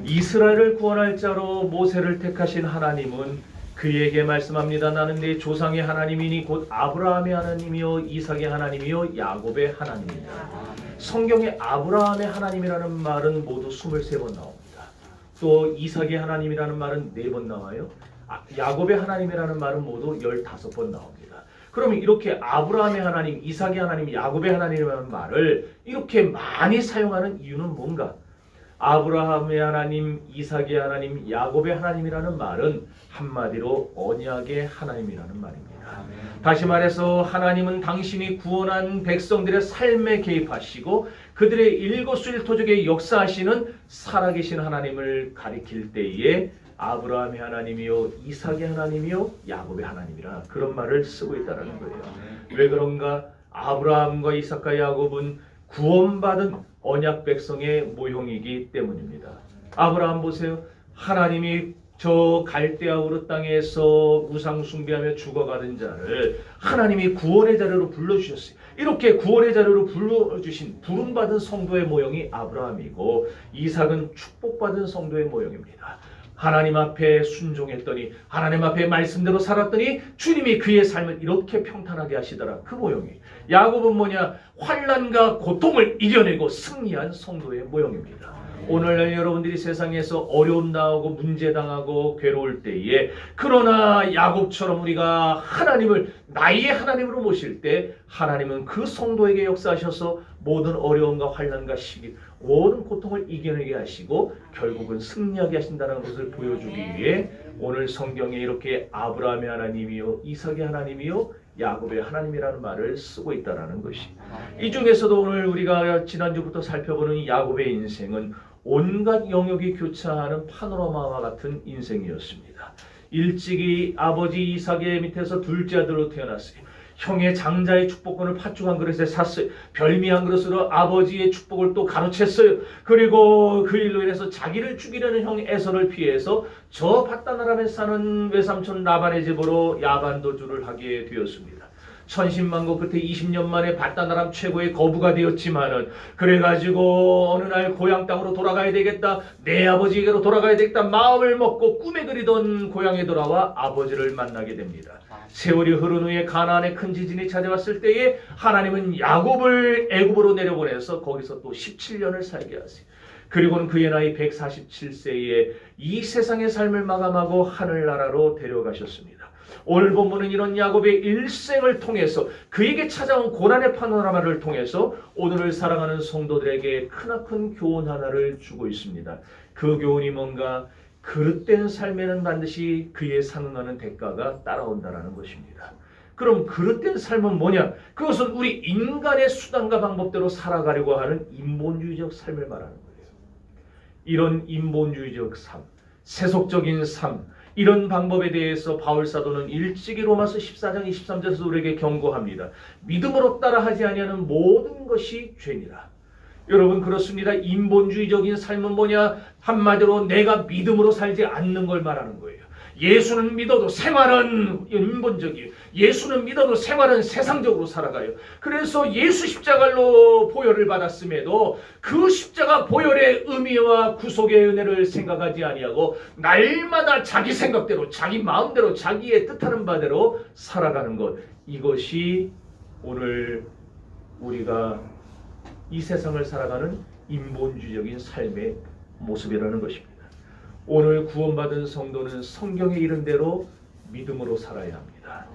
이스라엘을 구원할 자로 모세를 택하신 하나님은 그에게 말씀합니다. 나는 네 조상의 하나님이니 곧 아브라함의 하나님이요 이삭의 하나님이요 야곱의 하나님이다. 성경에 아브라함의 하나님이라는 말은 모두 23번 나옵니다. 또 이삭의 하나님이라는 말은 4번 나와요. 야곱의 하나님이라는 말은 모두 15번 나옵니다. 그러면 이렇게 아브라함의 하나님, 이삭의 하나님, 야곱의 하나님이라는 말을 이렇게 많이 사용하는 이유는 뭔가? 아브라함의 하나님, 이삭의 하나님, 야곱의 하나님이라는 말은 한마디로 언약의 하나님이라는 말입니다. 다시 말해서 하나님은 당신이 구원한 백성들의 삶에 개입하시고 그들의 일거수일투족에 역사하시는 살아계신 하나님을 가리킬 때에 아브라함의 하나님이요 이삭의 하나님이요 야곱의 하나님이라 그런 말을 쓰고 있다는 거예요. 왜 그런가? 아브라함과 이삭과 야곱은 구원받은 언약 백성의 모형이기 때문입니다. 아브라함 보세요. 하나님이 저 갈대아 우르 땅에서 우상 숭배하며 죽어가는 자를 하나님이 구원의 자료로 불러주셨어요. 이렇게 구원의 자료로 불러주신 부름받은 성도의 모형이 아브라함이고 이삭은 축복받은 성도의 모형입니다. 하나님 앞에 순종했더니 하나님 앞에 말씀대로 살았더니 주님이 그의 삶을 이렇게 평탄하게 하시더라. 그 모형이. 야곱은 뭐냐? 환난과 고통을 이겨내고 승리한 성도의 모형입니다. 오늘날 여러분들이 세상에서 어려움 당하고 문제 당하고 괴로울 때에 그러나 야곱처럼 우리가 하나님을 나의 하나님으로 모실 때 하나님은 그 성도에게 역사하셔서 모든 어려움과 환난과 시기 모든 고통을 이겨내게 하시고 결국은 승리하게 하신다는 것을 보여주기 위해 오늘 성경에 이렇게 아브라함의 하나님이요 이삭의 하나님이요 야곱의 하나님이라는 말을 쓰고 있다는 것이. 이 중에서도 오늘 우리가 지난주부터 살펴보는 야곱의 인생은 온갖 영역이 교차하는 파노라마와 같은 인생이었습니다. 일찍이 아버지 이삭의 밑에서 둘째 아들로 태어났어요. 형의 장자의 축복권을 팥죽 한 그릇에 샀어요. 별미 한 그릇으로 아버지의 축복을 또 가로챘어요. 그리고 그 일로 인해서 자기를 죽이려는 형 에서를 피해서 저 밧단아람에 사는 외삼촌 라반의 집으로 야반도주를 하게 되었습니다. 천신만고 끝에 20년 만에 밧단아람 최고의 거부가 되었지만은 그래가지고 어느 날 고향 땅으로 돌아가야 되겠다. 내 아버지에게로 돌아가야 되겠다. 마음을 먹고 꿈에 그리던 고향에 돌아와 아버지를 만나게 됩니다. 세월이 흐른 후에 가나안에 큰 지진이 찾아왔을 때에 하나님은 야곱을 애굽으로 내려보내서 거기서 또 17년을 살게 하세요. 그리고는 그의 나이 147세에 이 세상의 삶을 마감하고 하늘나라로 데려가셨습니다. 오늘 본문은 이런 야곱의 일생을 통해서 그에게 찾아온 고난의 파노라마를 통해서 오늘을 사랑하는 성도들에게 크나큰 교훈 하나를 주고 있습니다. 그 교훈이 뭔가? 그릇된 삶에는 반드시 그에 상응하는 대가가 따라온다는 것입니다. 그럼 그릇된 삶은 뭐냐? 그것은 우리 인간의 수단과 방법대로 살아가려고 하는 인본주의적 삶을 말하는 거예요. 이런 인본주의적 삶, 세속적인 삶, 이런 방법에 대해서 바울사도는 일찍이 로마서 14장 23절에서 우리에게 경고합니다. 믿음으로 따라하지 아니하는 모든 것이 죄니라. 여러분 그렇습니다. 인본주의적인 삶은 뭐냐? 한마디로 내가 믿음으로 살지 않는 걸 말하는 거예요. 예수는 믿어도 생활은 인본적이에요. 예수는 믿어도 생활은 세상적으로 살아가요. 그래서 예수 십자가로 보혈을 받았음에도 그 십자가 보혈의 의미와 구속의 은혜를 생각하지 아니하고 날마다 자기 생각대로 자기 마음대로 자기의 뜻하는 바대로 살아가는 것, 이것이 오늘 우리가 이 세상을 살아가는 인본주의적인 삶의 모습이라는 것입니다. 오늘 구원받은 성도는 성경에 이른 대로 믿음으로 살아야 합니다.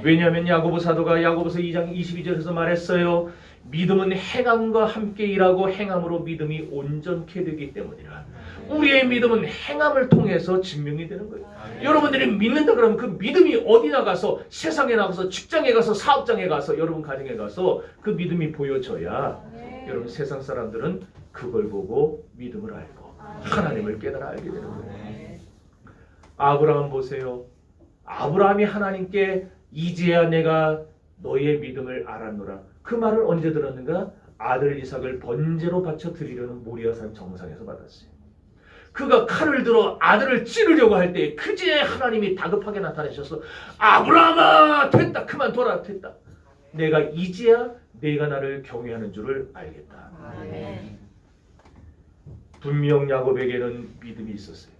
왜냐하면 야고보 사도가 야고보서 2장 22절에서 말했어요. 믿음은 행함과 함께 일하고 행함으로 믿음이 온전케 되기 때문이라. 우리의 믿음은 행함을 통해서 증명이 되는 거예요. 여러분들이 믿는다 그러면 그 믿음이 어디 나가서 세상에 나가서 직장에 가서 사업장에 가서 여러분 가정에 가서 그 믿음이 보여져야 여러분 세상 사람들은 그걸 보고 믿음을 알고 하나님을 깨달아 알게 되는 거예요. 아브라함 보세요. 아브라함이 하나님께 이제야 내가 너의 믿음을 알았노라. 그 말을 언제 들었는가? 아들 이삭을 번제로 바쳐 드리려는 모리아산 정상에서 받았어요. 그가 칼을 들어 아들을 찌르려고 할 때 그제야 하나님이 다급하게 나타나셔서 아브라함아 됐다 그만둬라 됐다. 내가 이제야 내가 나를 경외하는 줄을 알겠다. 분명 야곱에게는 믿음이 있었어요.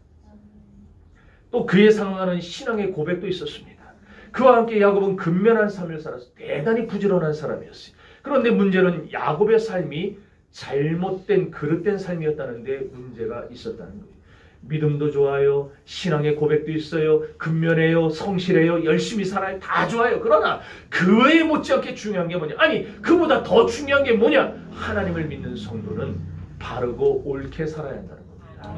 또 그에 상응하는 신앙의 고백도 있었습니다. 그와 함께 야곱은 근면한 삶을 살아서 대단히 부지런한 사람이었어요. 그런데 문제는 야곱의 삶이 잘못된 그릇된 삶이었다는 데 문제가 있었다는 거예요. 믿음도 좋아요. 신앙의 고백도 있어요. 근면해요. 성실해요. 열심히 살아요. 다 좋아요. 그러나 그 외에 못지않게 중요한 게 뭐냐? 아니, 그보다 더 중요한 게 뭐냐? 하나님을 믿는 성도는 바르고 옳게 살아야 한다는 겁니다.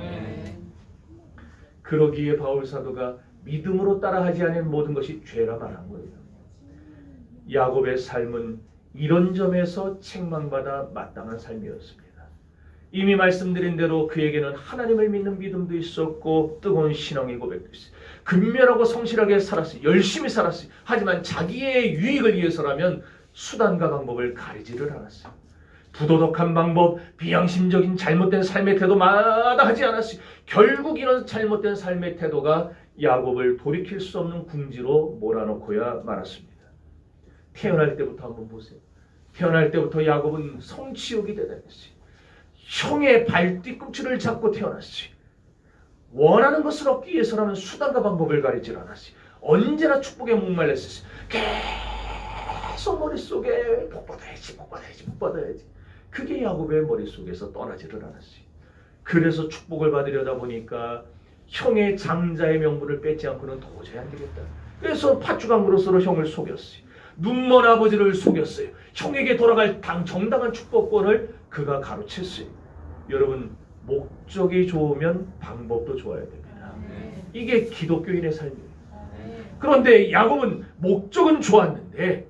그러기에 바울 사도가 믿음으로 따라하지 않은 모든 것이 죄라 말한 거예요. 야곱의 삶은 이런 점에서 책망받아 마땅한 삶이었습니다. 이미 말씀드린 대로 그에게는 하나님을 믿는 믿음도 있었고 뜨거운 신앙의 고백도 있어요. 근면하고 성실하게 살았어요. 열심히 살았어요. 하지만 자기의 유익을 위해서라면 수단과 방법을 가리지를 않았어요. 부도덕한 방법, 비양심적인 잘못된 삶의 태도 마다하지 않았어요. 결국 이런 잘못된 삶의 태도가 야곱을 돌이킬 수 없는 궁지로 몰아넣고야 말았습니다. 태어날 때부터 한번 보세요. 태어날 때부터 야곱은 성취욕이 대단했어요. 형의 발뒤꿈치를 잡고 태어났어요. 원하는 것을 얻기 위해서라면 수단과 방법을 가리지 않았어요. 언제나 축복에 목말랐어요. 계속 머릿속에 복 받아야지. 그게 야곱의 머릿속에서 떠나지를 않았어요. 그래서 축복을 받으려다 보니까 형의 장자의 명분을 뺏지 않고는 도저히 안 되겠다. 그래서 팥죽함으로써 형을 속였어요. 눈먼 아버지를 속였어요. 형에게 돌아갈 정당한 축복권을 그가 가로챘어요. 여러분, 목적이 좋으면 방법도 좋아야 됩니다. 이게 기독교인의 삶이에요. 그런데 야곱은 목적은 좋았는데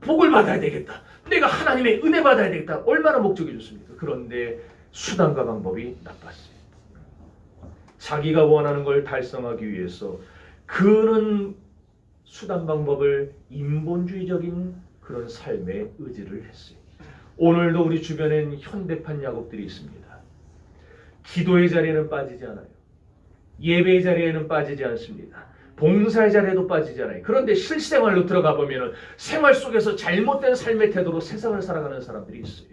복을 받아야 되겠다. 내가 하나님의 은혜 받아야 되겠다. 얼마나 목적이 좋습니까? 그런데 수단과 방법이 나빴어요. 자기가 원하는 걸 달성하기 위해서 그는 수단 방법을 인본주의적인 그런 삶에 의지를 했어요. 오늘도 우리 주변엔 현대판 야곱들이 있습니다. 기도의 자리에는 빠지지 않아요. 예배의 자리에는 빠지지 않습니다. 봉사의 자리에도 빠지지 않아요. 그런데 실생활로 들어가 보면 생활 속에서 잘못된 삶의 태도로 세상을 살아가는 사람들이 있어요.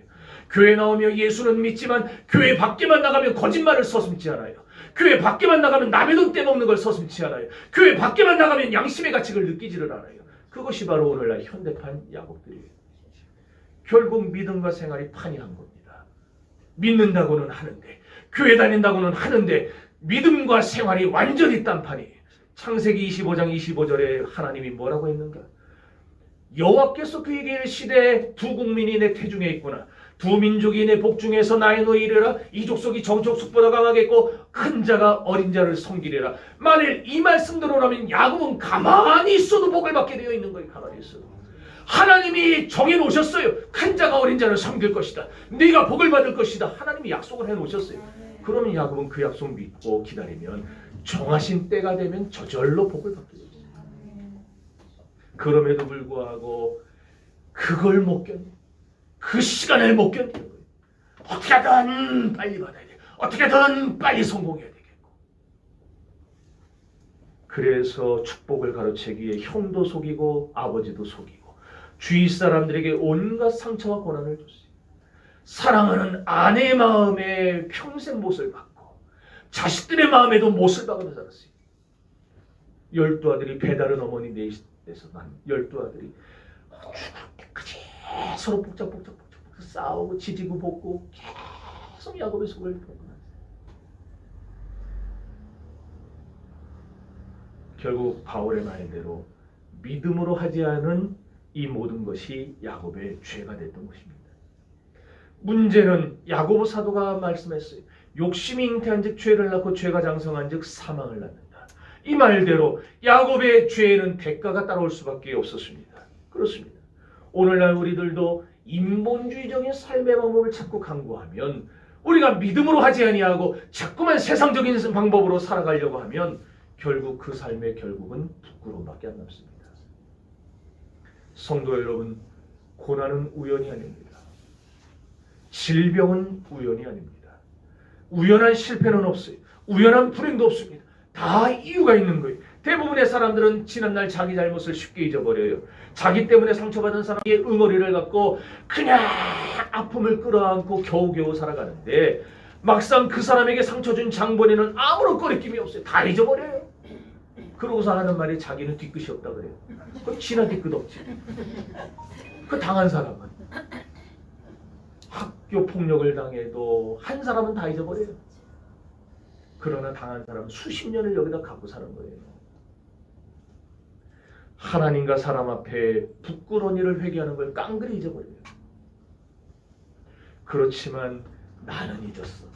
교회 나오며 예수는 믿지만 교회 밖에만 나가면 거짓말을 서슴지 않아요. 교회 밖에만 나가면 남의 돈 떼먹는 걸 서슴지 않아요. 교회 밖에만 나가면 양심의 가책을 느끼지를 않아요. 그것이 바로 오늘날 현대판 야곱들이에요. 결국 믿음과 생활이 판이한 겁니다. 믿는다고는 하는데, 교회 다닌다고는 하는데 믿음과 생활이 완전히 딴판이에요. 창세기 25장 25절에 하나님이 뭐라고 했는가? 여호와께서 그에게 이르시되 두 국민이 내 태중에 있구나. 두 민족이 내 복중에서 나의 너희 이르라. 이 족속이 정족속보다 강하겠고 큰 자가 어린 자를 섬기리라. 만일 이 말씀대로라면 야곱은 가만히 있어도 복을 받게 되어 있는 거예요. 가만히 있어도. 하나님이 정해놓으셨어요. 큰 자가 어린 자를 섬길 것이다. 네가 복을 받을 것이다. 하나님이 약속을 해놓으셨어요. 그러면 야곱은 그 약속 믿고 기다리면 정하신 때가 되면 저절로 복을 받게 됩니다. 그럼에도 불구하고 그걸 못 견뎌. 그 시간을 못 견디는 거예요. 어떻게든 빨리 받아야 돼. 어떻게든 빨리 성공해야 되겠고. 그래서 축복을 가로채기 위해 형도 속이고 아버지도 속이고 주위 사람들에게 온갖 상처와 고난을 줬어요. 사랑하는 아내의 마음에 평생 못을 박고 자식들의 마음에도 못을 박으며 살았어요. 12아들이 배다른 어머니 넷에서 난 12아들이 죽을 때까지 서로 복잡 싸우고 지지고 볶고 계속 야곱의 속을 펴고 결국 바울의 말대로 믿음으로 하지 않은 이 모든 것이 야곱의 죄가 됐던 것입니다. 문제는 야고보 사도가 말씀했어요. 욕심이 잉태한즉 죄를 낳고 죄가 장성한즉 사망을 낳는다. 이 말대로 야곱의 죄에는 대가가 따라올 수밖에 없었습니다. 그렇습니다. 오늘날 우리들도 인본주의적인 삶의 방법을 자꾸 강구하면 우리가 믿음으로 하지 아니하고 자꾸만 세상적인 방법으로 살아가려고 하면 결국 그 삶의 결국은 부끄러움밖에 안 남습니다. 성도 여러분, 고난은 우연이 아닙니다. 질병은 우연이 아닙니다. 우연한 실패는 없어요. 우연한 불행도 없습니다. 다 이유가 있는 거예요. 대부분의 사람들은 지난날 자기 잘못을 쉽게 잊어버려요. 자기 때문에 상처받은 사람의 응어리를 갖고 그냥 아픔을 끌어안고 겨우겨우 살아가는데 막상 그 사람에게 상처 준 장본인은 아무런 거리낌이 없어요. 다 잊어버려요. 그러고서 하는 말이 자기는 뒤끝이 없다 그래요. 그럼 지나 뒤끝 없지. 그 당한 사람은 학교 폭력을 당해도 한 사람은 다 잊어버려요. 그러나 당한 사람은 수십 년을 여기다 갖고 사는 거예요. 하나님과 사람 앞에 부끄러운 일을 회개하는 걸 깡그리 잊어버려요. 그렇지만 나는 잊었어.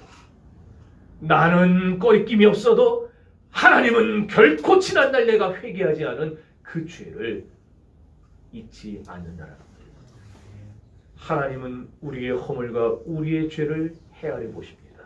나는 꺼리낌이 없어도 하나님은 결코 지난날 내가 회개하지 않은 그 죄를 잊지 않는다는 거예요. 하나님은 우리의 허물과 우리의 죄를 헤아려 보십니다.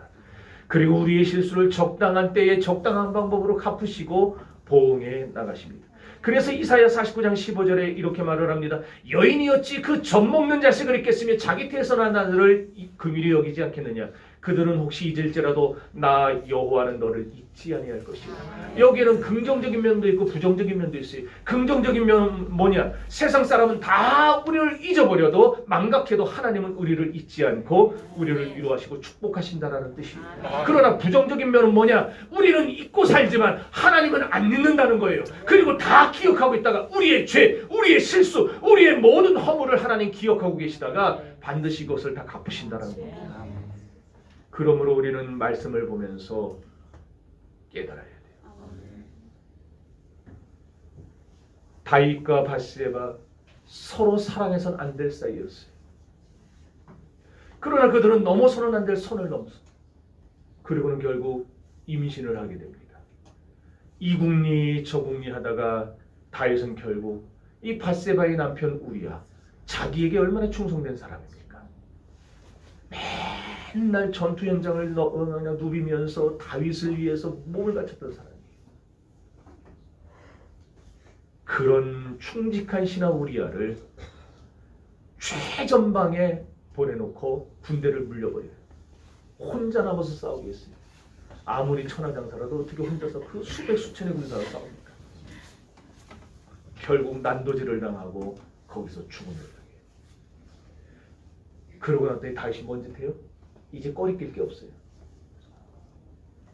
그리고 우리의 실수를 적당한 때에 적당한 방법으로 갚으시고 보응해 나가십니다. 그래서 이사야 49장 15절에 이렇게 말을 합니다. 여인이 어찌 그 젖먹는 자식을 잊겠으며 자기 태에서 난 아들을 긍휼히 여기지 않겠느냐. 그들은 혹시 잊을지라도 나 여호와는 너를 잊지 아니할 것이다. 여기에는 긍정적인 면도 있고 부정적인 면도 있어요. 긍정적인 면은 뭐냐? 세상 사람은 다 우리를 잊어버려도 망각해도 하나님은 우리를 잊지 않고 우리를 위로하시고 축복하신다라는 뜻이에요. 그러나 부정적인 면은 뭐냐? 우리는 잊고 살지만 하나님은 안 잊는다는 거예요. 그리고 다 기억하고 있다가 우리의 죄, 우리의 실수, 우리의 모든 허물을 하나님 기억하고 계시다가 반드시 그것을 다 갚으신다는 거예요. 그러므로 우리는 말씀을 보면서 깨달아야 돼요. 다윗과 밧세바 서로 사랑해서는 안 될 사이였어요. 그러나 그들은 넘어서는 안 될 선을 넘었어. 그리고는 결국 임신을 하게 됩니다. 이국리 저국리 하다가 다윗은 결국 이 밧세바의 남편 우리야, 자기에게 얼마나 충성된 사람입니까? 맨날 전투 현장을 그냥 누비면서 다윗을 위해서 몸을 바쳤던 사람이에요. 그런 충직한 신하 우리야를 최전방에 보내놓고 군대를 물려버려요. 혼자 남아서 싸우겠어요. 아무리 천하장사라도 어떻게 혼자서 그 수백 수천의 군사와 싸웁니까? 결국 난도질을 당하고 거기서 죽음을 당해요. 그러고 났더니 다윗이 뭔 짓 해요? 이제 꺼리낄 게 없어요.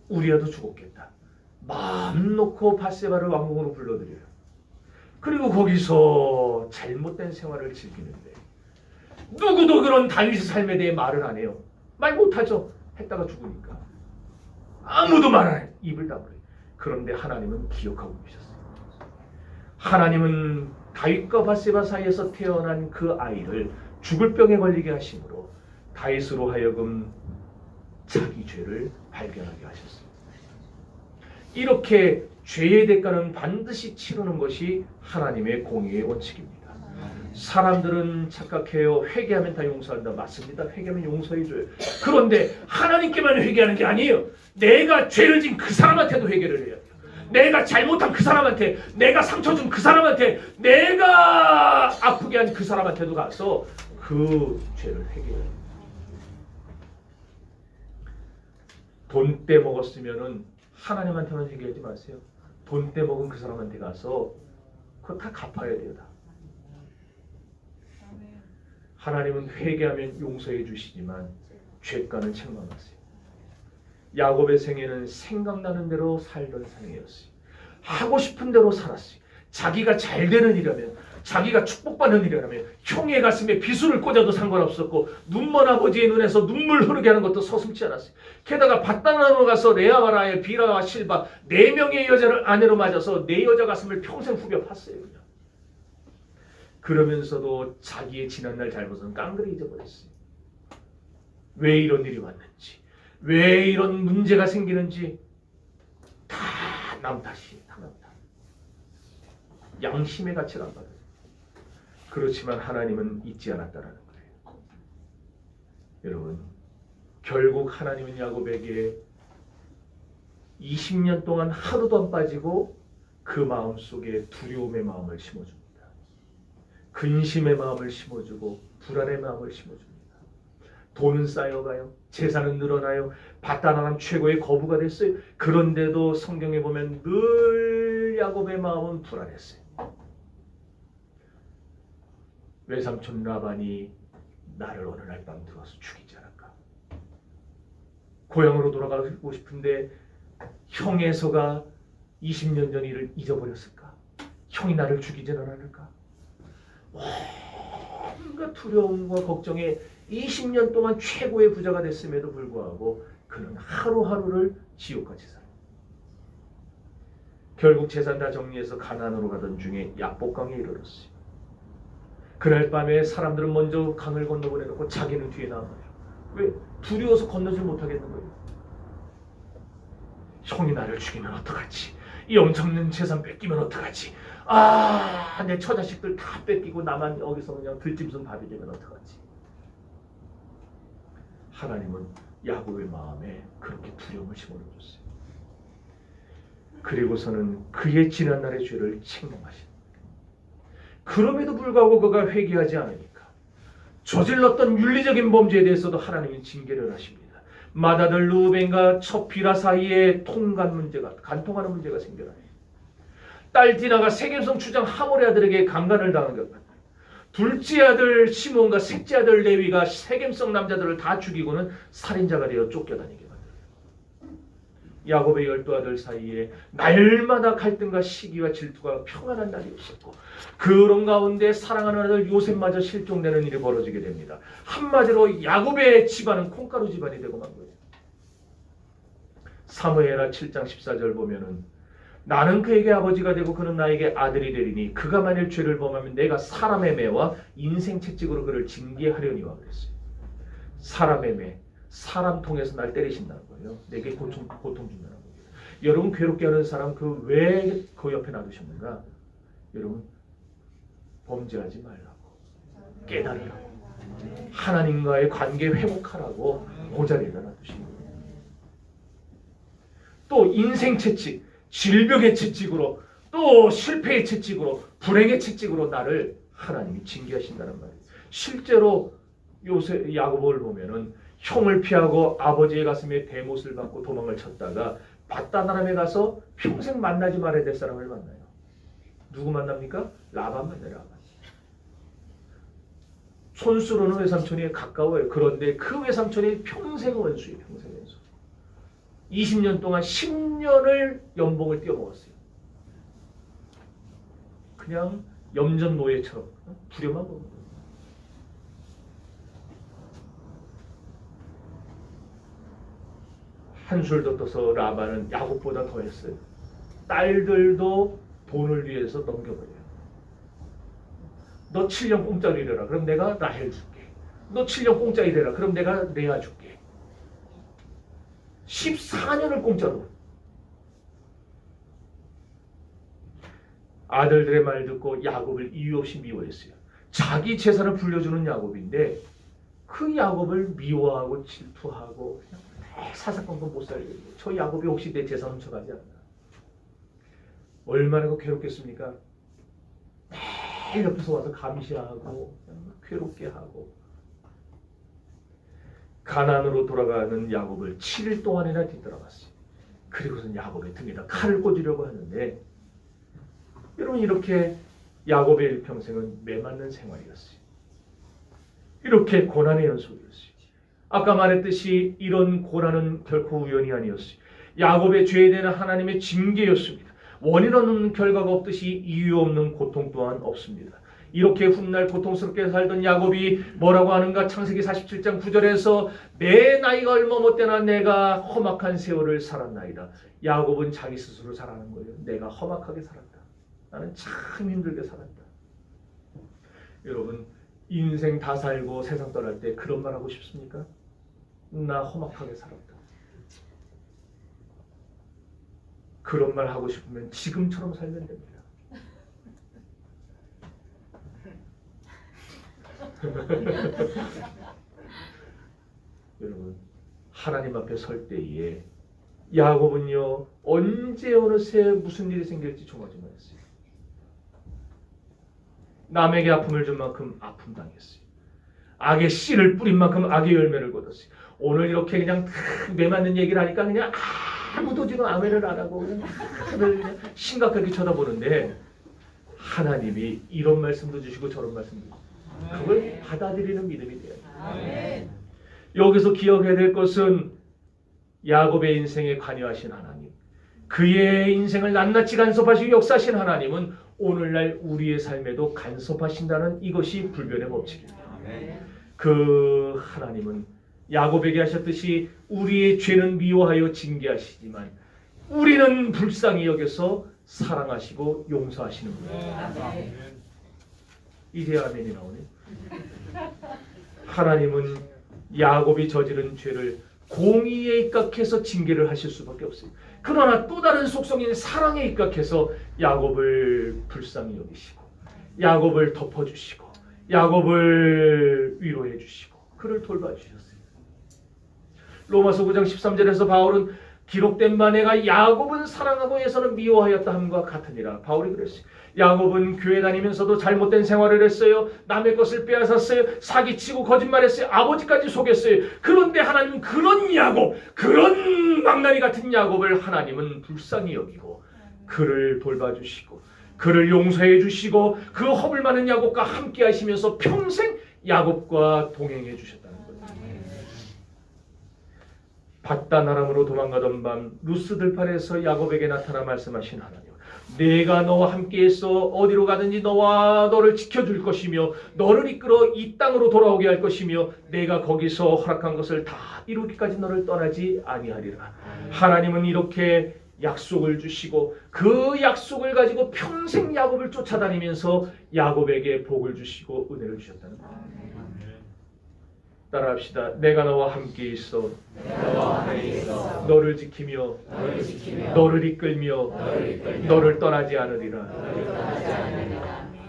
우리야도 죽었겠다. 마음 놓고 밧세바를 왕궁으로 불러들여요. 그리고 거기서 잘못된 생활을 즐기는데 누구도 그런 다윗의 삶에 대해 말을 안 해요. 말 못하죠. 했다가 죽으니까. 아무도 말 안 해요. 입을 다물어요. 그런데 하나님은 기억하고 계셨어요. 하나님은 다윗과 밧세바 사이에서 태어난 그 아이를 죽을 병에 걸리게 하심으로 다윗으로 하여금 자기 죄를 발견하게 하셨습니다. 이렇게 죄의 대가는 반드시 치르는 것이 하나님의 공의의 원칙입니다. 사람들은 착각해요. 회개하면 다 용서한다. 맞습니다. 회개하면 용서해줘요. 그런데 하나님께만 회개하는 게 아니에요. 내가 죄를 진 그 사람한테도 회개를 해야 돼요. 내가 잘못한 그 사람한테, 내가 상처 준 그 사람한테, 내가 아프게 한 그 사람한테도 가서 그 죄를 회개해야 돼요. 돈 떼먹었으면은 하나님한테만 회개하지 마세요. 돈 떼먹은 그 사람한테 가서 그거 다 갚아야 돼요. 다. 하나님은 회개하면 용서해 주시지만 죄가는 책망하세요. 야곱의 생애는 생각나는 대로 살던 생애였어요. 하고 싶은 대로 살았어요. 자기가 잘 되는 일이라면, 자기가 축복받는 일이라면 형의 가슴에 비수를 꽂아도 상관없었고 눈먼 아버지의 눈에서 눈물 흐르게 하는 것도 서슴지 않았어요. 게다가 밧단으로 가서 레아와 라헬, 비라와 실바 4명의 여자를 아내로 맞아서 4여자 가슴을 평생 후벼 팠어요. 그냥. 그러면서도 자기의 지난날 잘못은 깡그리 잊어버렸어요. 왜 이런 일이 왔는지, 왜 이런 문제가 생기는지 다 남 탓이 다 남 탓. 양심의 가치를 안 받아요. 그렇지만 하나님은 잊지 않았다라는 거예요. 여러분, 결국 하나님은 야곱에게 20년 동안 하루도 안 빠지고 그 마음속에 두려움의 마음을 심어줍니다. 근심의 마음을 심어주고 불안의 마음을 심어줍니다. 돈은 쌓여가요. 재산은 늘어나요. 밧단아람 최고의 거부가 됐어요. 그런데도 성경에 보면 늘 야곱의 마음은 불안했어요. 외삼촌 라반이 나를 어느 날 밤 들어와서 죽이지 않을까. 고향으로 돌아가고 싶은데 형에서가 20년 전 일을 잊어버렸을까? 형이 나를 죽이지는 않을까? 온갖 두려움과 걱정에 20년 동안 최고의 부자가 됐음에도 불구하고 그는 하루하루를 지옥같이 살아. 결국 재산 다 정리해서 가나안으로 가던 중에 약복강에 이르렀어요. 그날 밤에 사람들은 먼저 강을 건너보내놓고 자기는 뒤에 나와요. 왜? 두려워서 건너지 못하겠는 거예요. 형이 나를 죽이면 어떡하지? 이 엄청난 재산 뺏기면 어떡하지? 내 처자식들 다 뺏기고 나만 여기서 그냥 들짐승 밥이 되면 어떡하지? 하나님은 야곱의 마음에 그렇게 두려움을 심어줬어요. 그리고서는 그의 지난날의 죄를 책망하십니다. 그럼에도 불구하고 그가 회개하지 않으니까 저질렀던 윤리적인 범죄에 대해서도 하나님은 징계를 하십니다. 맏아들 르우벤과 첫 비라 사이에 간통하는 문제가 생겨나요. 딸 디나가 세겜성 주장 하몰의 아들에게 강간을 당한 것 같아요. 둘째 아들 시몬과 셋째 아들 레위가 세겜성 남자들을 다 죽이고는 살인자가 되어 쫓겨다니게 만들어요. 야곱의 12아들 사이에 날마다 갈등과 시기와 질투가 평안한 날이 없었고 그런 가운데 사랑하는 아들 요셉마저 실종되는 일이 벌어지게 됩니다. 한마디로 야곱의 집안은 콩가루 집안이 되고 만 거예요. 사무엘하 7장 14절 보면은 나는 그에게 아버지가 되고 그는 나에게 아들이 되리니 그가 만일 죄를 범하면 내가 사람의 매와 인생 채찍으로 그를 징계하려니와 그랬어요. 사람의 매, 사람 통해서 날 때리신다는 거예요. 내게 고통 준다는 거예요. 여러분 괴롭게 하는 사람 왜 그 옆에 놔두셨는가? 여러분 범죄하지 말라고 깨달으라고 하나님과의 관계 회복하라고 그 자리에다 놔두신 거예요. 또 인생 채찍, 질병의 채찍으로 또 실패의 채찍으로 불행의 채찍으로 나를 하나님이 징계하신다는 말이에요. 실제로 야곱을 보면은 형을 피하고 아버지의 가슴에 대못을 받고 도망을 쳤다가 밧단아람에 가서 평생 만나지 말아야 될 사람을 만나요. 누구 만납니까? 라반 만나요. 라반. 손수로는 외삼촌이 가까워요. 그런데 그 외삼촌이 평생 원수예요. 평생 원수. 20년 동안 10년을 연봉을 떼어먹었어요. 그냥 염전 노예처럼 부려만 먹는 거예요. 한술 더 떠서 라반은 야곱보다 더했어요. 딸들도 돈을 위해서 넘겨버려요. 너 7년 공짜로 일해라. 그럼 내가 라헬 줄게. 너 7년 공짜 일해라. 그럼 내가 레아 줄게. 14년을 공짜로. 아들들의 말 듣고 야곱을 이유 없이 미워했어요. 자기 재산을 불려주는 야곱인데 그 야곱을 미워하고 질투하고 그냥 사사건건 못 살게. 저 야곱이 혹시 내 재산 훔쳐가지 않나. 얼마나 괴롭겠습니까? 매일 옆에서 와서 감시하고 괴롭게 하고. 가나안으로 돌아가는 야곱을 7일 동안이나 뒤따라갔어요. 그리고선 야곱의 등에다 칼을 꽂으려고 하는데 여러분 이렇게 야곱의 일평생은 매맞는 생활이었어요. 이렇게 고난의 연속이었어요. 아까 말했듯이 이런 고난은 결코 우연이 아니었어요. 야곱의 죄에 대한 하나님의 징계였습니다. 원인 없는 결과가 없듯이 이유 없는 고통 또한 없습니다. 이렇게 훗날 고통스럽게 살던 야곱이 뭐라고 하는가? 창세기 47장 9절에서 내 나이가 얼마 못되나 내가 험악한 세월을 살았나이다. 야곱은 자기 스스로 잘하는 거예요. 내가 험악하게 살았다. 나는 참 힘들게 살았다. 여러분 인생 다 살고 세상 떠날 때 그런 말 하고 싶습니까? 나 험악하게 살았다. 그런 말 하고 싶으면 지금처럼 살면 됩니다. 여러분 하나님 앞에 설 때에 야곱은요 언제 어느새 무슨 일이 생길지 정하지 못했어요. 남에게 아픔을 준 만큼 아픔 당했어요. 악의 씨를 뿌린 만큼 악의 열매를 거뒀어요. 오늘 이렇게 그냥 매맞는 얘기를 하니까 그냥 아무도 지금 아멘을 안 하고 그냥 심각하게 쳐다보는데 하나님이 이런 말씀도 주시고 저런 말씀도 주시고 그걸 받아들이는 믿음이 돼요. 아멘. 여기서 기억해야 될 것은 야곱의 인생에 관여하신 하나님, 그의 인생을 낱낱이 간섭하시고 역사하신 하나님은 오늘날 우리의 삶에도 간섭하신다는 이것이 불변의 법칙입니다. 그 하나님은 야곱에게 하셨듯이 우리의 죄는 미워하여 징계하시지만 우리는 불쌍히 여겨서 사랑하시고 용서하시는 분입니다. 이제 아멘이 나오네요. 하나님은 야곱이 저지른 죄를 공의에 입각해서 징계를 하실 수밖에 없어요. 그러나 또 다른 속성인 사랑에 입각해서 야곱을 불쌍히 여기시고 야곱을 덮어주시고 야곱을 위로해 주시고 그를 돌봐주셨어요. 로마서 9장 13절에서 바울은 기록된 바 내가 야곱은 사랑하고 에서는 미워하였다 함과 같으니라. 바울이 그랬어요. 야곱은 교회 다니면서도 잘못된 생활을 했어요. 남의 것을 빼앗았어요. 사기치고 거짓말했어요. 아버지까지 속였어요. 그런데 하나님은 그런 야곱, 그런 망나니 같은 야곱을 하나님은 불쌍히 여기고 그를 돌봐주시고 그를 용서해 주시고 그 허물 많은 야곱과 함께 하시면서 평생 야곱과 동행해 주셨다는 거예요. 바단 아람으로 도망가던 밤 루스 들판에서 야곱에게 나타나 말씀하신 하나님, 내가 너와 함께해서 어디로 가든지 너와 너를 지켜줄 것이며 너를 이끌어 이 땅으로 돌아오게 할 것이며 내가 거기서 허락한 것을 다 이루기까지 너를 떠나지 아니하리라. 하나님은 이렇게 약속을 주시고 그 약속을 가지고 평생 야곱을 쫓아다니면서 야곱에게 복을 주시고 은혜를 주셨다는 거예요. 따라합시다. 내가 너와 함께 있어 너를 지키며 너를 이끌며 너를 떠나지 않으리라.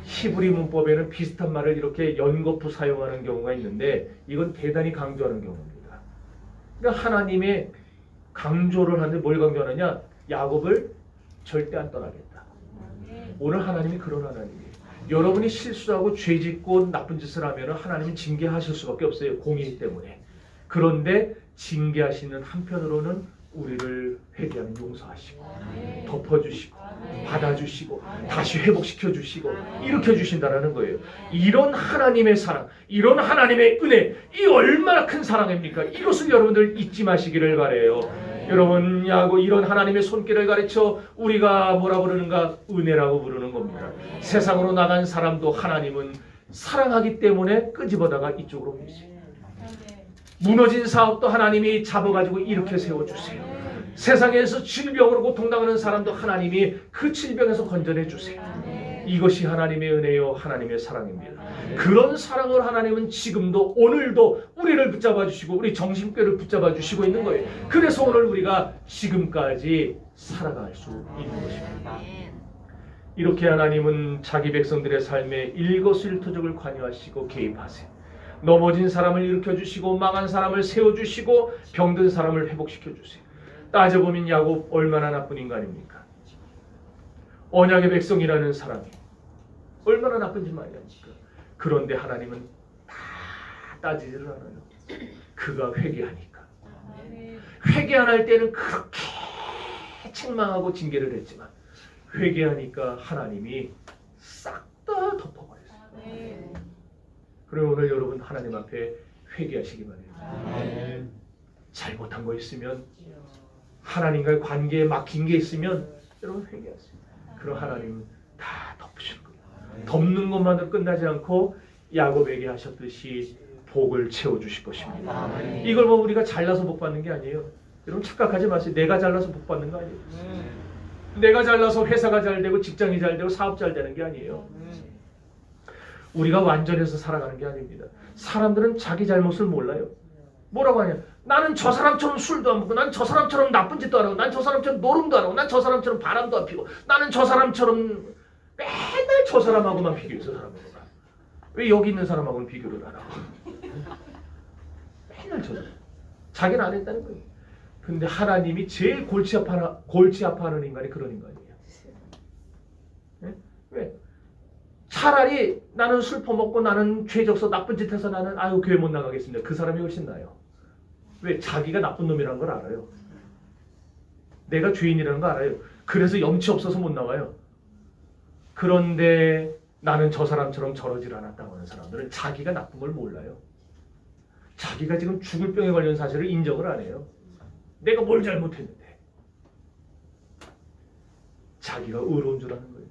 히브리 문법에는 비슷한 말을 이렇게 연거푸 사용하는 경우가 있는데 이건 대단히 강조하는 경우입니다. 그러니까 하나님의 강조를 하는데 뭘 강조하느냐? 야곱을 절대 안 떠나겠다. 오늘 하나님이 그런 하나님이에요. 여러분이 실수하고 죄짓고 나쁜 짓을 하면 하나님은 징계하실 수밖에 없어요. 공의 때문에. 그런데 징계하시는 한편으로는 우리를 회개하면 용서하시고 덮어주시고 받아주시고 다시 회복시켜주시고 일으켜주신다는 거예요. 이런 하나님의 사랑, 이런 하나님의 은혜, 이 얼마나 큰 사랑입니까? 이것을 여러분들 잊지 마시기를 바라요. 여러분, 이런 하나님의 손길을 가르쳐 우리가 뭐라 부르는가? 은혜라고 부르는 겁니다. 세상으로 나간 사람도 하나님은 사랑하기 때문에 끄집어다가 이쪽으로 오시죠. 무너진 사업도 하나님이 잡아가지고 이렇게 세워주세요. 세상에서 질병으로 고통당하는 사람도 하나님이 그 질병에서 건져내 주세요. 이것이 하나님의 은혜요, 하나님의 사랑입니다. 그런 사랑을 하나님은 지금도 오늘도 우리를 붙잡아 주시고 우리 정신뼈를 붙잡아 주시고 있는 거예요. 그래서 오늘 우리가 지금까지 살아갈 수 있는 것입니다. 이렇게 하나님은 자기 백성들의 삶에 일거수일투족을 관여하시고 개입하세요. 넘어진 사람을 일으켜주시고 망한 사람을 세워주시고 병든 사람을 회복시켜주세요. 따져보면 야곱 얼마나 나쁜 인간입니까? 언약의 백성이라는 사람이 얼마나 나쁜 짓 많이 합니까? 그런데 하나님은 다 따지지를 않아요. 그가 회개하니까. 회개 안 할 때는 그렇게 책망하고 징계를 했지만 회개하니까 하나님이 싹 다 덮어버렸어요. 그럼 오늘 여러분 하나님 앞에 회개하시기 바랍니다. 잘못한 거 있으면 하나님과의 관계에 막힌 게 있으면 여러분 회개하세요. 그럼 하나님은 다 덮으실 거예요. 덮는 것만으로 끝나지 않고 야곱에게 하셨듯이 복을 채워주실 것입니다. 이걸 뭐 우리가 잘나서 복 받는 게 아니에요. 여러분 착각하지 마세요. 내가 잘나서 복 받는 거 아니에요. 내가 잘나서 회사가 잘 되고 직장이 잘 되고 사업 잘 되는 게 아니에요. 우리가 완전해서 살아가는 게 아닙니다. 사람들은 자기 잘못을 몰라요. 뭐라고 하냐? 나는 저 사람처럼 술도 안 먹고, 난 저 사람처럼 나쁜 짓도 안 하고, 난 저 사람처럼 노름도 안 하고, 난 저 사람처럼 바람도 안 피고, 나는 저 사람처럼 맨날 저 사람하고만 비교해서 살아먹어. 왜 여기 있는 사람하고는 비교를 안 하고? 맨날 저 사람. 자기는 안 했다는 거예요. 근데 하나님이 제일 골치 아파하는 인간이 그런 인간이에요. 네? 왜? 차라리 나는 술 퍼먹고 나는 죄 적서 나쁜 짓 해서 나는 교회 못 나가겠습니다. 그 사람이 훨씬 나아요. 왜? 자기가 나쁜 놈이라는 걸 알아요. 내가 죄인이라는 걸 알아요. 그래서 염치 없어서 못 나와요. 그런데 나는 저 사람처럼 저러질 않았다고 하는 사람들은 자기가 나쁜 걸 몰라요. 자기가 지금 죽을 병에 걸린 사실을 인정을 안 해요. 내가 뭘 잘못했는데. 자기가 의로운 줄 아는 거예요.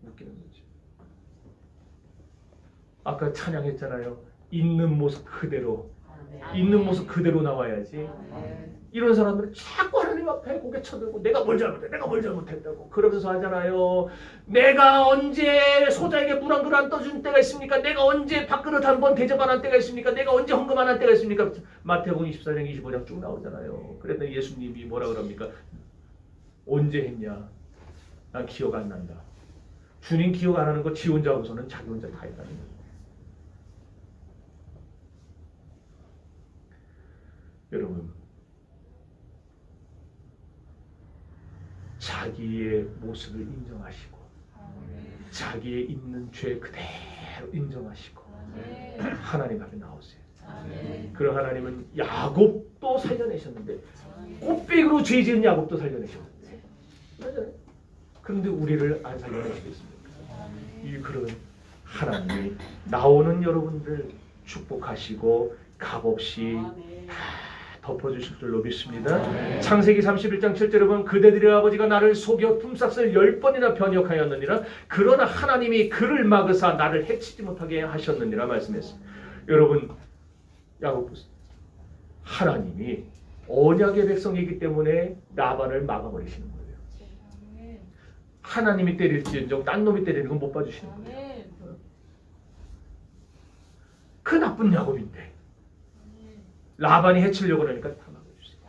웃기는 거지. 아까 찬양했잖아요. 있는 모습 그대로. 있는 모습 그대로 나와야지. 이런 사람들은 자꾸 하나님 앞에 고개 쳐들고 내가 뭘 잘못해, 내가 뭘 잘못했다고 그러면서 하잖아요. 내가 언제 소자에게 물 한 그릇 안 떠준 때가 있습니까? 내가 언제 밥그릇 한 번 대접 안 한 때가 있습니까? 내가 언제 헌금 안 한 때가 있습니까? 마태복음 24장 25장 쭉 나오잖아요. 그랬더니 예수님이 뭐라 그럽니까? 언제 했냐? 난 기억 안 난다. 주님 기억 안 하는 거 지 혼자 하고서는 자기 혼자 다 했다는 거예요. 여러분, 자기의 모습을 인정하시고 자기의 있는 죄 그대로 인정하시고 하나님 앞에 나오세요. 그런 하나님은 야곱도 살려내셨는데 꽃배기로 죄 지은 야곱도 살려내셨는데 맞아요. 그런데 우리를 안 살려내시겠습니까? 이 그런 하나님이 나오는 여러분들 축복하시고 값없이 덮어주실 줄로 믿습니다. 창세기 31장 7절에 보면 그대들의 아버지가 나를 속여 품삯을 10번이나 변역하였느니라. 그러나 하나님이 그를 막으사 나를 해치지 못하게 하셨느니라 말씀했어요. 여러분, 야곱 하나님이 언약의 백성이기 때문에 라반을 막아버리시는 거예요. 하나님이 때릴지언정 딴 놈이 때리는 건 못 봐주시는 거예요. 그 나쁜 야곱인데 라반이 해치려고 그러니까 다 막아주세요.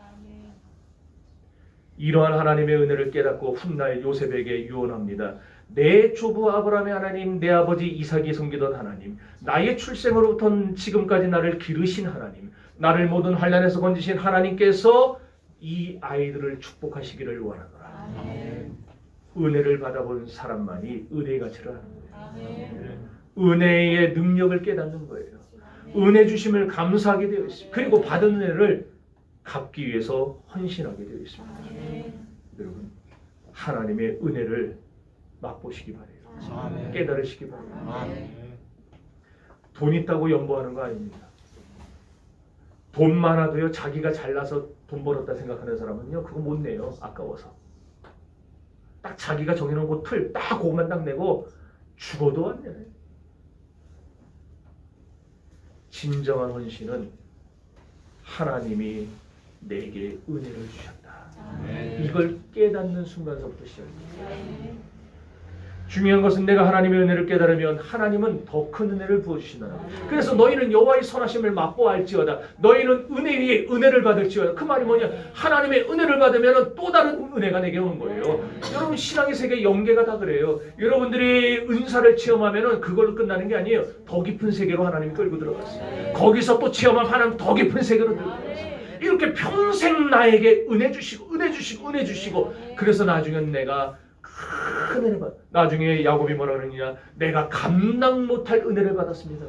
이러한 하나님의 은혜를 깨닫고 훗날 요셉에게 유언합니다. 내 조부 아브라함의 하나님, 내 아버지 이삭이 섬기던 하나님, 나의 출생으로부터 지금까지 나를 기르신 하나님, 나를 모든 환난에서 건지신 하나님께서 이 아이들을 축복하시기를 원하노라. 은혜를 받아본 사람만이 은혜의 가치를 아는 거예요. 은혜의 능력을 깨닫는 거예요. 은혜 주심을 감사하게 되어 있습니다. 그리고 받은 은혜를 갚기 위해서 헌신하게 되어 있습니다. 여러분, 하나님의 은혜를 맛보시기 바래요. 깨달으시기 바랍니다. 돈 있다고 연보하는 거 아닙니다. 돈 많아도요, 자기가 잘나서 돈 벌었다 생각하는 사람은요, 그거 못 내요. 아까워서. 딱 자기가 정해놓은 그 틀, 딱 그것만 딱 내고 죽어도 안 내요. 진정한 헌신은 하나님이 내게 은혜를 주셨다. 이걸 깨닫는 순간서부터 시작입니다. 중요한 것은 내가 하나님의 은혜를 깨달으면 하나님은 더 큰 은혜를 부어주신다. 그래서 너희는 여호와의 선하심을 맛보알지어다. 너희는 은혜 위에 은혜를 받을지어다. 그 말이 뭐냐? 하나님의 은혜를 받으면 또 다른 은혜가 내게 오는 거예요. 여러분, 신앙의 세계 연계가 다 그래요. 여러분들이 은사를 체험하면 그걸로 끝나는 게 아니에요. 더 깊은 세계로 하나님이 끌고 들어갔어요. 거기서 또 체험하면 하나님 더 깊은 세계로 들어갔어요. 이렇게 평생 나에게 은혜 주시고 은혜 주시고 은혜 주시고, 그래서 나중엔 내가 큰 은혜를 받. 나중에 야곱이 뭐라 그러느냐? 내가 감당 못할 은혜를 받았습니다.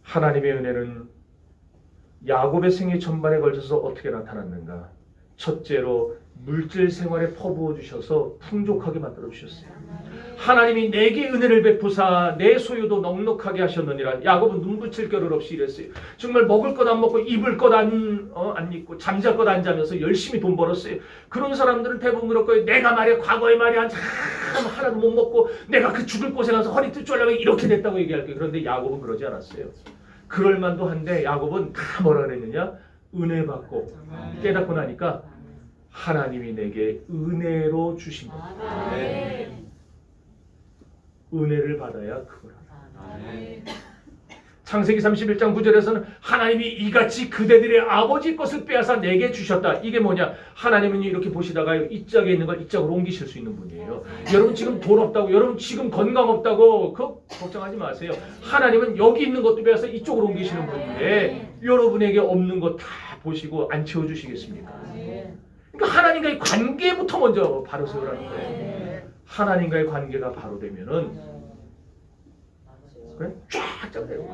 하나님의 은혜는 야곱의 생애 전반에 걸쳐서 어떻게 나타났는가? 첫째로 물질 생활에 퍼부어 주셔서 풍족하게 만들어 주셨어요. 하나님이 내게 은혜를 베푸사 내 소유도 넉넉하게 하셨느니라. 야곱은 눈 붙일 겨를 없이 이랬어요. 정말 먹을 것 안 먹고 입을 것 안 입고 잠잘 것 안 자면서 열심히 돈 벌었어요. 그런 사람들은 대부분 그럴 거예요. 내가 말이야 과거에 말이야 참 하나도 못 먹고 내가 그 죽을 고생해서 허리 뜯으려고 이렇게 됐다고 얘기할 거예요. 그런데 야곱은 그러지 않았어요. 그럴 만도 한데 야곱은 다 뭐라 그랬느냐? 은혜 받고 깨닫고 나니까 하나님이 내게 은혜로 주신 겁니다. 은혜를 받아야 그걸 합니다. 창세기 31장 9절에서는 하나님이 이같이 그대들의 아버지 것을 빼앗아 내게 주셨다. 이게 뭐냐? 하나님은 이렇게 보시다가 이 짝에 있는 걸 이 짝으로 옮기실 수 있는 분이에요. 여러분 지금 돈 없다고, 여러분 지금 건강 없다고 그거 걱정하지 마세요. 하나님은 여기 있는 것도 빼앗아 이쪽으로 옮기시는 분인데 여러분에게 없는 거 다 보시고 안 채워주시겠습니까? 그러니까 하나님과의 관계부터 먼저 바로 세우라는 거예요. 하나님과의 관계가 바로 되면은 그래? 쫙 돼요.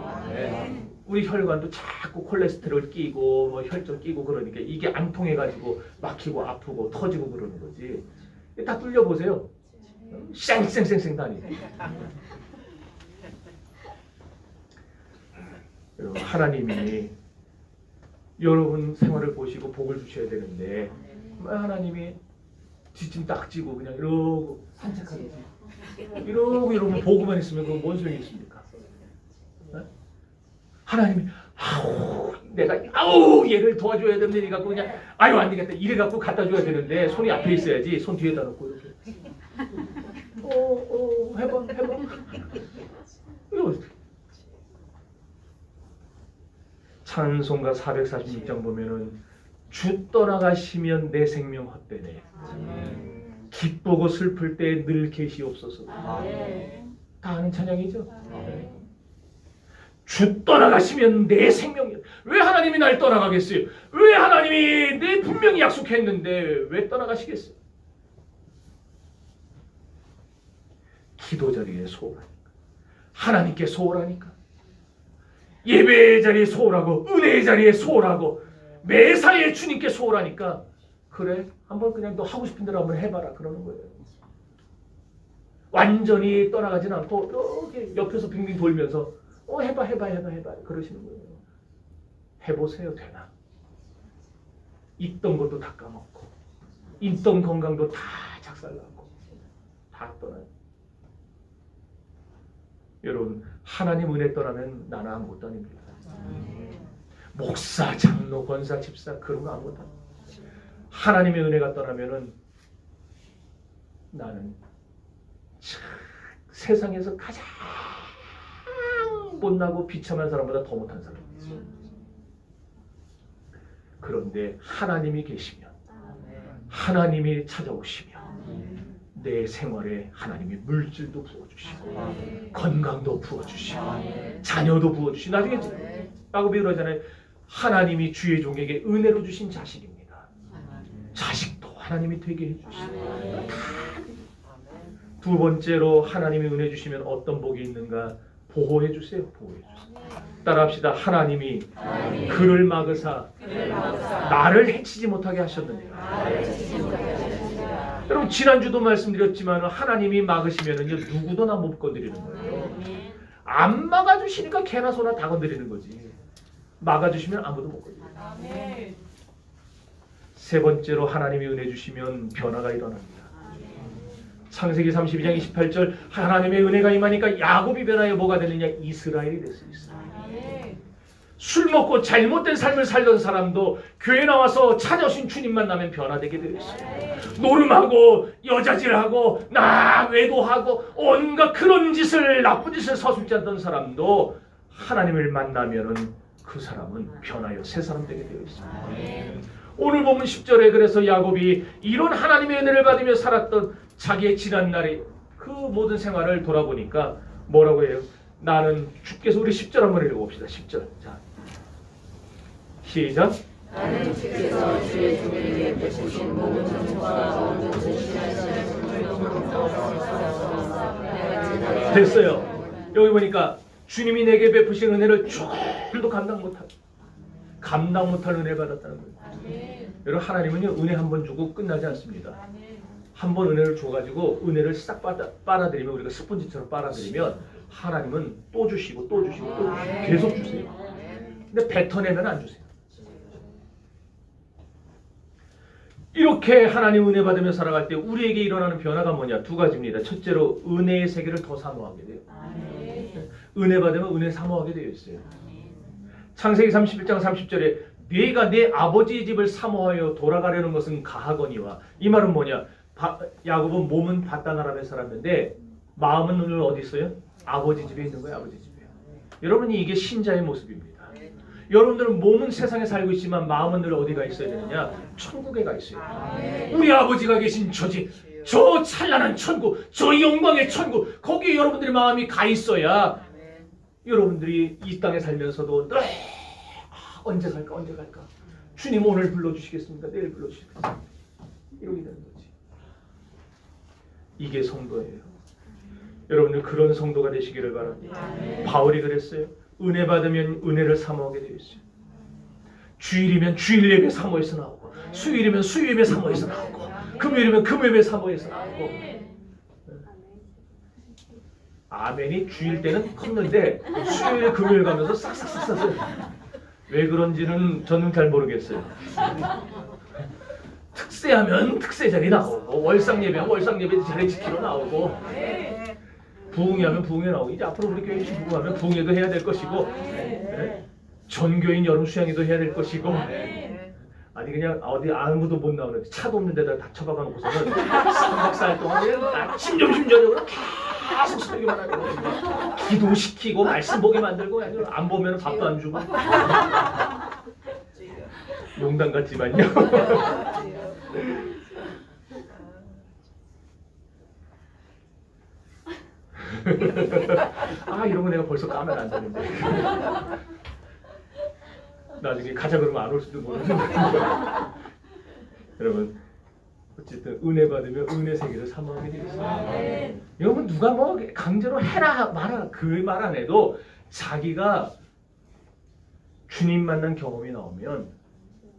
우리 혈관도 자꾸 콜레스테롤 끼고 뭐 혈전 끼고 그러니까 이게 안 통해 가지고 막히고 아프고 터지고 그러는 거지. 다 뚫려 보세요. 쌩쌩쌩쌩 다니. 여러분, 하나님이 여러분 생활을 보시고 복을 주셔야 되는데 하나님이 뒷짐 딱 지고 그냥 이러고 산책하듯이 이러고 보고만 있으면 그건 뭔 소용이 있습니까? 네? 하나님이 내가 얘를 도와줘야 되는데 이래 갖고 그냥 안 되겠다 이래 갖고 갖다 줘야 되는데 손이 앞에 있어야지. 손 뒤에다 놓고 이렇게 해봐 이거 찬송가 446장 보면은 주 떠나가시면 내 생명 헛되네. 기쁘고 슬플 때 늘 계시옵소서. 다 아는 찬양이죠. 주 떠나가시면 내 생명이. 왜 하나님이 날 떠나가겠어요? 왜 하나님이 내 분명히 약속했는데 왜 떠나가시겠어요? 기도 자리에 소홀하니까, 하나님께 소홀하니까, 예배 자리에 소홀하고 은혜의 자리에 소홀하고 매사에 주님께 소홀하니까 그래 한번 그냥 너 하고 싶은 대로 한번 해봐라 그러는 거예요. 완전히 떠나가진 않고 이렇게 옆에서 빙빙 돌면서 해봐 그러시는 거예요. 해보세요. 되나? 있던 것도 다 까먹고 있던 건강도 다 작살나고 다 떠나요. 여러분, 하나님 은혜 떠나면 나는 아무것도 아닙니다. 목사, 장로, 권사, 집사 그런 거 아무것도 아닙니다. 하나님의 은혜가 떠나면은 나는 세상에서 가장 못나고 비참한 사람보다 더 못한 사람이에요. 그런데 하나님이 계시면, 하나님이 찾아오시면 내 생활에 하나님이 물질도 부어주시고 건강도 부어주시고 자녀도 부어주시고 나중에 야곱이 그러잖아요. 하나님이 주의 종에게 은혜로 주신 자식입니다. 자식도 하나님이 되게 해주시고. 두 번째로 하나님이 은혜 주시면 어떤 복이 있는가? 보호해 주세요. 보호해 주세요. 따라합시다. 하나님이 그를 막으사 나를 해치지 못하게 하셨느니라. 여러분, 지난주도 말씀드렸지만 하나님이 막으시면은요 누구도 나 못 건드리는 거예요. 안 막아주시니까 개나 소나 다 건드리는 거지. 막아주시면 아무도 못 건드려요. 세 번째로 하나님이 은혜 주시면 변화가 일어납니다. 창세기 32장 28절 하나님의 은혜가 임하니까 야곱이 변하여 뭐가 되느냐? 이스라엘이 될 수 있어요. 술 먹고 잘못된 삶을 살던 사람도 교회 나와서 찾아오신 주님 만나면 변화되게 되어 있어요. 노름하고 여자질하고 나 외도하고 온갖 그런 짓을 나쁜 짓을 서슴지 않던 사람도 하나님을 만나면은 그 사람은 변하여 새 사람 되게 되어 있습니다. 오늘 보면 10절에 그래서 야곱이 이런 하나님의 은혜를 받으며 살았던 자기의 지난날의 그 모든 생활을 돌아보니까 뭐라고 해요? 나는 주께서 우리 10절 한번 읽어봅시다. 10절. 자, 시작. 나는 주께서 주의 종에게 베푸신 모든 정성과 모든 진실한 됐어요. 여기 보니까 주님이 내게 베푸신 은혜를 조금도 감당 못할 은혜 받았다는 거예요. 여러분, 하나님은요 은혜 한 번 주고 끝나지 않습니다. 한 번 은혜를 줘가지고 은혜를 싹 빨아들이면, 우리가 스펀지처럼 빨아들이면 하나님은 또 주시고 또 주시고 또 주시고 계속 주세요. 근데 뱉어내면 안 주세요. 이렇게 하나님 은혜 받으며 살아갈 때 우리에게 일어나는 변화가 뭐냐? 두 가지입니다. 첫째로 은혜의 세계를 더 사모하게 돼요. 은혜 받으면 은혜 사모하게 되어 있어요. 창세기 31장 30절에 네가 내 아버지의 집을 사모하여 돌아가려는 것은 가하거니와. 이 말은 뭐냐? 야곱은 몸은 바다나람에 살았는데 마음은 오늘 어디 있어요? 아버지 집에 있는 거예요. 아버지 집에. 여러분이 이게 신자의 모습입니다. 여러분들은 몸은 세상에 살고 있지만 마음은 늘 어디가 있어야 되느냐? 천국에 가 있어요. 우리 아버지가 계신 저 찬란한 천국, 저 영광의 천국, 거기에 여러분들의 마음이 가 있어야 여러분들이 이 땅에 살면서도 늘 언제 갈까? 주님 오늘 불러주시겠습니까? 내일 불러주시겠습니까? 이러게 되는 거지. 이게 성도예요. 여러분들 그런 성도가 되시기를 바랍니다. 바울이 그랬어요. 은혜 받으면 은혜를 사모하게 되어 있어요. 주일이면 주일 예배 사모해서 나오고, 수요일이면 수요 예배 사모해서 나오고, 금요일이면 금요 예배 사모해서 나오고. 아멘이 주일 때는 컸는데 수요일 금요일 가면서 싹싹싹 쌌어요. 왜 그런지는 저는 잘 모르겠어요. 특세하면 특세 자리 나오고 월상 예배하면 월상 예배 자리 지키러 나오고 부흥회하면 부흥회 나오고 이제 앞으로 우리 교회 부흥하면 부흥회도 해야 될 것이고 네? 전교인 여름 수양회도 해야 될 것이고 아니 그냥 어디 아무도 못 나오는 차도 없는 데다 다 처박아 놓고서는 3박 4일 동안 그냥 아침 점심 저녁으로 계속 설교만 하고 기도시키고 말씀 보게 만들고 안 보면 밥도 안 주고 농담 같지만요. 아 이런 거 내가 벌써 까면 안 되는데 나중에 가자 그러면 안 올 수도 모르는데 여러분 어쨌든 은혜 받으면 은혜 세계를 사모하게 되어 있어요. 여러분 누가 뭐 강제로 해라 말아 그 말 안 해도 자기가 주님 만난 경험이 나오면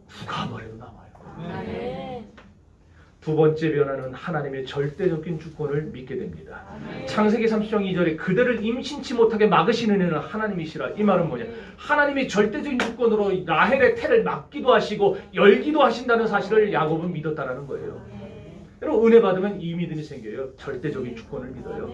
누가 말해도 나와요. 두 번째 변화는 하나님의 절대적인 주권을 믿게 됩니다. 창세기 30장 2절에 그들을 임신치 못하게 막으시는 이는 하나님이시라. 이 말은 뭐냐? 하나님이 절대적인 주권으로 라헬의 태를 막기도 하시고 열기도 하신다는 사실을 야곱은 믿었다라는 거예요. 여러분 은혜 받으면 이 믿음이 생겨요. 절대적인 주권을 믿어요.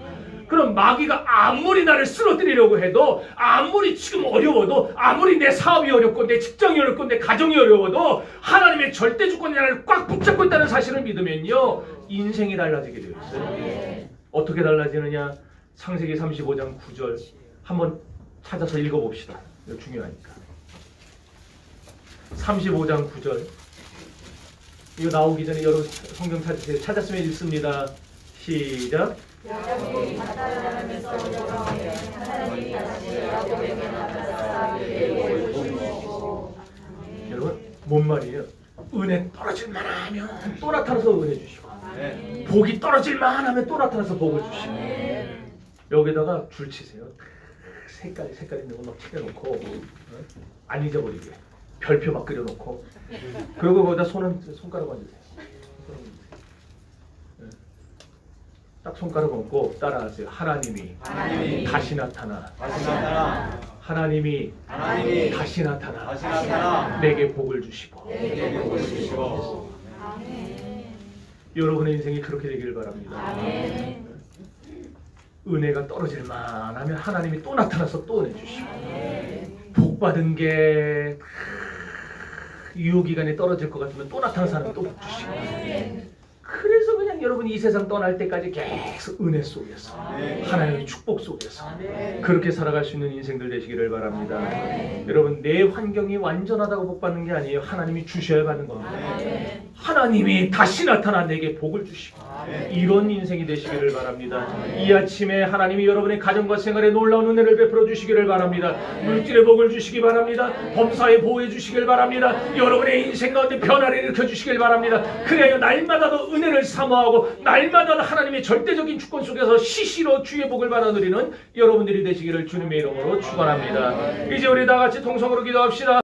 그럼 마귀가 아무리 나를 쓰러뜨리려고 해도 아무리 지금 어려워도 아무리 내 사업이 어렵고 내 직장이 어렵고 내 가정이 어려워도 하나님의 절대 주권이 나를 꽉 붙잡고 있다는 사실을 믿으면요 인생이 달라지게 되어 있어요. 어떻게 달라지느냐? 창세기 35장 9절 한번 찾아서 읽어봅시다. 이거 중요하니까. 35장 9절 이거 나오기 전에 여러분 성경 찾으세요. 찾았으면 읽습니다. 시작. 야곱이 나타나면서 여호와의 하나님이 다시 야곱에게 나타나사 그에게 복을 주시고. 여러분 뭔 말이에요? 은혜 떨어질 만하면 또 나타나서 은혜 주시고 복이 떨어질 만하면 또 나타나서 복을 주시고 여기다가 줄 치세요. 색깔 있는 거 막 칠해놓고 안 잊어버리게 별표 막 그려놓고 그리고 거기다 손가락 얹으세요. 딱 손가락 얹고 따라하세요. 하나님이 다시 나타나 하나님이 다시 나타나 내게 복을 주시고 여러분의 인생이 그렇게 되기를 바랍니다. 은혜가 떨어질 만하면 하나님이 또 나타나서 또 은혜 주시고 복 받은 게 유효기간이 떨어질 것 같으면 또 나타나서 하나님 또 복 주시고 그래서 그냥 여러분이 이 세상 떠날 때까지 계속 은혜 속에서 하나님의 축복 속에서 그렇게 살아갈 수 있는 인생들 되시기를 바랍니다. 여러분 내 환경이 완전하다고 복 받는 게 아니에요. 하나님이 주셔야 받는 겁니다. 하나님이 다시 나타나 내게 복을 주시고 이런 인생이 되시기를 바랍니다. 이 아침에 하나님이 여러분의 가정과 생활에 놀라운 은혜를 베풀어 주시기를 바랍니다. 물질의 복을 주시기 바랍니다. 범사에 보호해 주시길 바랍니다. 여러분의 인생 가운데 변화를 일으켜 주시길 바랍니다. 그래야 날마다도 은혜를 사모하고 날마다 하나님의 절대적인 주권 속에서 시시로 주의 복을 받아 누리는 여러분들이 되시기를 주님의 이름으로 축원합니다. 이제 우리 다 같이 통성으로 기도합시다.